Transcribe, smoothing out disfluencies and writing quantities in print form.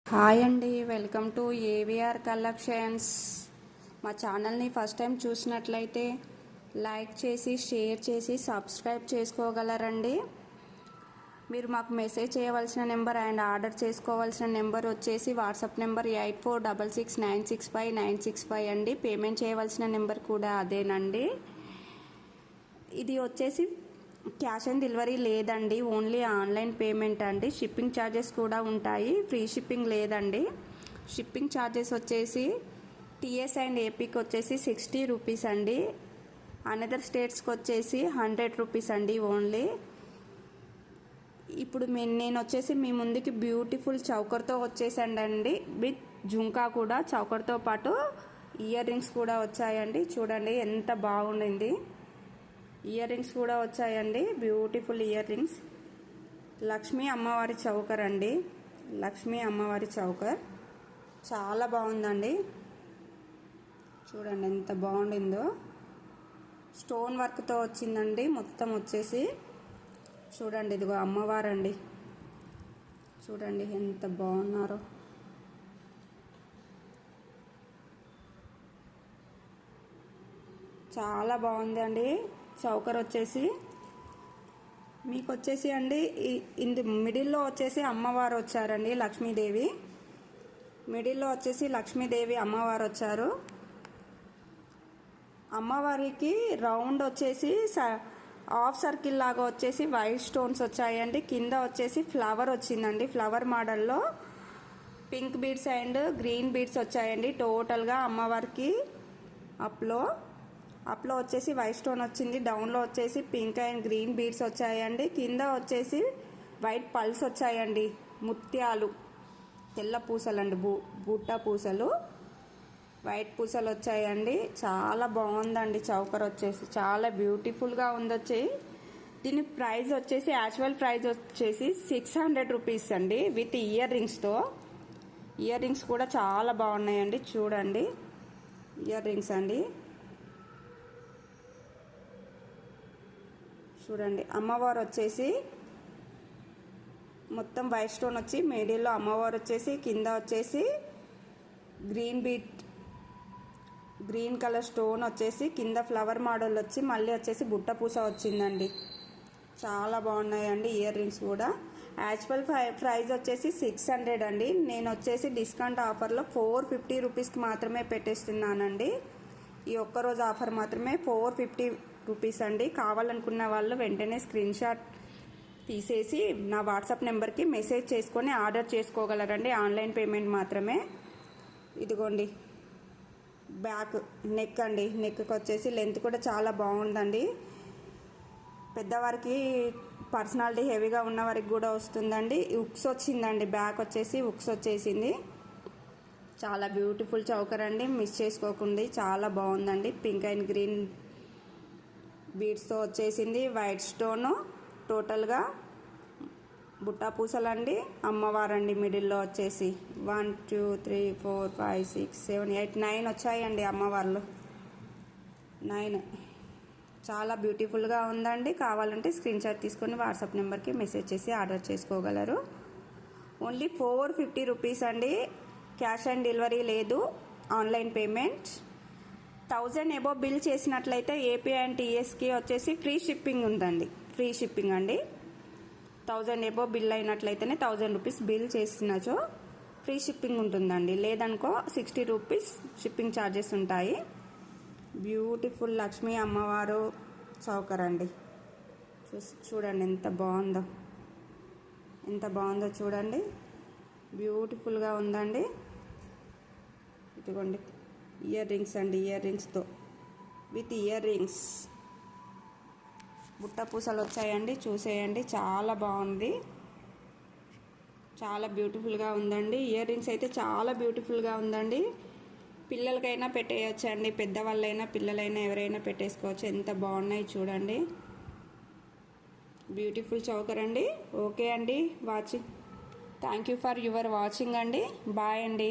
Hi అండి, welcome to AVR collections. మా ఛానల్ని ఫస్ట్ టైం చూసినట్లయితే లైక్ చేసి షేర్ చేసి సబ్స్క్రైబ్ చేసుకోగలరండి. మీరు మాకు మెసేజ్ చేయవలసిన నెంబర్ అండ్ ఆర్డర్ చేసుకోవాల్సిన నెంబర్ వచ్చేసి వాట్సాప్ నెంబర్ 8466965965 అండి. పేమెంట్ చేయవలసిన నెంబర్ కూడా అదేనండి. ఇది వచ్చేసి క్యాష్ ఆన్ డెలివరీ లేదండి, ఓన్లీ ఆన్లైన్ పేమెంట్ అండి. షిప్పింగ్ ఛార్జెస్ కూడా ఉంటాయి, ఫ్రీ షిప్పింగ్ లేదండి. షిప్పింగ్ ఛార్జెస్ వచ్చేసి టీఎస్ అండ్ ఏపీకి వచ్చేసి 60 రూపీస్ అండి. అనదర్ స్టేట్స్కి వచ్చేసి 100 రూపీస్ అండి ఓన్లీ. ఇప్పుడు నేను వచ్చేసి మీ ముందుకి బ్యూటిఫుల్ చౌకర్తో వచ్చేసండి. విత్ జుంకా కూడా చౌకర్తో పాటు ఇయర్ రింగ్స్ కూడా వచ్చాయండి. చూడండి ఎంత బాగుండింది. ఇయర్ రింగ్స్ కూడా వచ్చాయండి, బ్యూటిఫుల్ ఇయర్ రింగ్స్. లక్ష్మీ అమ్మవారి చౌకర్ అండి, లక్ష్మీ అమ్మవారి చౌకర్ చాలా బాగుందండి. చూడండి ఎంత బాగుండిందో. స్టోన్ వర్క్తో వచ్చిందండి మొత్తం వచ్చేసి. చూడండి ఇదిగో అమ్మవారండి, చూడండి ఎంత బాగున్నారో. చాలా బాగుంది అండి చౌకర్ వచ్చేసి. మీకు వచ్చేసి అండి మిడిల్లో వచ్చేసి అమ్మవారు వచ్చారండి, లక్ష్మీదేవి. మిడిల్లో వచ్చేసి లక్ష్మీదేవి అమ్మవారు వచ్చారు. అమ్మవారికి రౌండ్ వచ్చేసి హాఫ్ సర్కిల్ లాగా వచ్చేసి వైట్ స్టోన్స్ వచ్చాయండి. కింద వచ్చేసి ఫ్లవర్ వచ్చిందండి, ఫ్లవర్ మోడల్లో pink beads and green beads వచ్చాయండి. టోటల్గా అమ్మవారికి అప్లో వచ్చేసి వైట్ స్టోన్ వచ్చింది, డౌన్లో వచ్చేసి పింక్ అండ్ గ్రీన్ బీడ్స్ వచ్చాయండి. కింద వచ్చేసి వైట్ పల్స్ వచ్చాయండి, ముత్యాలు, తెల్ల పూసలండి, బుట్ట పూసలు, వైట్ పూసలు వచ్చాయండి. చాలా బాగుందండి చౌకర్ వచ్చేసి, చాలా బ్యూటిఫుల్గా ఉంది. దీని ప్రైస్ వచ్చేసి యాక్చువల్ ప్రైస్ వచ్చేసి 600 రూపీస్ అండి, విత్ ఇయర్ రింగ్స్తో. ఇయర్ రింగ్స్ కూడా చాలా బాగున్నాయండి. చూడండి ఇయర్ రింగ్స్ అండి. చూడండి అమ్మవారు వచ్చేసి మొత్తం వైట్ స్టోన్ వచ్చి మిడిల్లో అమ్మవారు వచ్చేసి, కింద వచ్చేసి గ్రీన్ కలర్ స్టోన్ వచ్చేసి, కింద ఫ్లవర్ మోడల్ వచ్చి మళ్ళీ వచ్చేసి బుట్ట పూస వచ్చిందండి. చాలా బాగున్నాయండి ఇయర్ రింగ్స్ కూడా. యాక్చువల్ ప్రైస్ వచ్చేసి 600 అండి. నేను వచ్చేసి డిస్కౌంట్ ఆఫర్లో 450 రూపీస్కి మాత్రమే పెట్టేస్తున్నానండి. ఈ ఒక్కరోజు ఆఫర్ మాత్రమే 450 రూపీస్ అండి. కావాలనుకున్న వాళ్ళు వెంటనే స్క్రీన్ షాట్ తీసేసి నా వాట్సాప్ నెంబర్కి మెసేజ్ చేసుకొని ఆర్డర్ చేసుకోగలరండి, ఆన్లైన్ పేమెంట్ మాత్రమే. ఇదిగోండి బ్యాక్ నెక్ అండి, నెక్కి వచ్చేసి లెంత్ కూడా చాలా బాగుందండి. పెద్దవారికి పర్సనాలిటీ హెవీగా ఉన్న వారికి కూడా వస్తుందండి. ఉక్స్ వచ్చిందండి, బ్యాక్ వచ్చేసి ఉక్స్ వచ్చేసింది. చాలా బ్యూటిఫుల్ చౌకర్ అండి, మిస్ చేసుకోకండి. చాలా బాగుందండి. పింక్ అండ్ గ్రీన్ బీడ్స్తో వచ్చేసింది, వైట్ స్టోను, టోటల్గా బుట్టా పూసలండి. అమ్మవారండి మిడిల్లో వచ్చేసి 1 2 3 4 5 6 7 8 9 వచ్చాయండి అమ్మవార్లు, 9. చాలా బ్యూటిఫుల్గా ఉందండి. కావాలంటే స్క్రీన్ షాట్ తీసుకొని వాట్సాప్ నెంబర్కి మెసేజ్ చేసి ఆర్డర్ చేసుకోగలరు. ఓన్లీ 450 రూపీస్ అండి. క్యాష్ ఆన్ డెలివరీ లేదు, ఆన్లైన్ పేమెంట్. 1000 అబోవ్ బిల్ చేసినట్లయితే ఏపీ అండ్ టీఎస్కి వచ్చేసి ఫ్రీ షిప్పింగ్ ఉందండి, ఫ్రీ షిప్పింగ్ అండి. 1000 అబోవ్ బిల్ అయినట్లయితేనే 1000 రూపీస్ బిల్ చేసినచో ఫ్రీ షిప్పింగ్ ఉంటుందండి. లేదనుకో 60 రూపీస్ షిప్పింగ్ ఛార్జెస్ ఉంటాయి. బ్యూటిఫుల్ లక్ష్మీ అమ్మవారు చౌకర్ అండి. చూడండి ఎంత బాగుందో, ఎంత బాగుందో చూడండి. బ్యూటిఫుల్గా ఉందండి. ఇదిగోండి ఇయర్ రింగ్స్ అండి, ఇయర్ రింగ్స్తో విత్ ఇయర్ రింగ్స్ బుట్ట పూసలు వచ్చాయండి. చూసేయండి చాలా బాగుంది, చాలా బ్యూటిఫుల్గా ఉందండి. ఇయర్ రింగ్స్ అయితే చాలా బ్యూటిఫుల్గా ఉందండి. పిల్లలకైనా పెట్టేయచ్చండి, పెద్దవాళ్ళైనా పిల్లలైనా ఎవరైనా పెట్టేసుకోవచ్చు. ఎంత బాగున్నాయి చూడండి. బ్యూటిఫుల్ చౌకర్ అండి. ఓకే అండి, watching. Thank you for your watching అండి. బాయ్ అండి.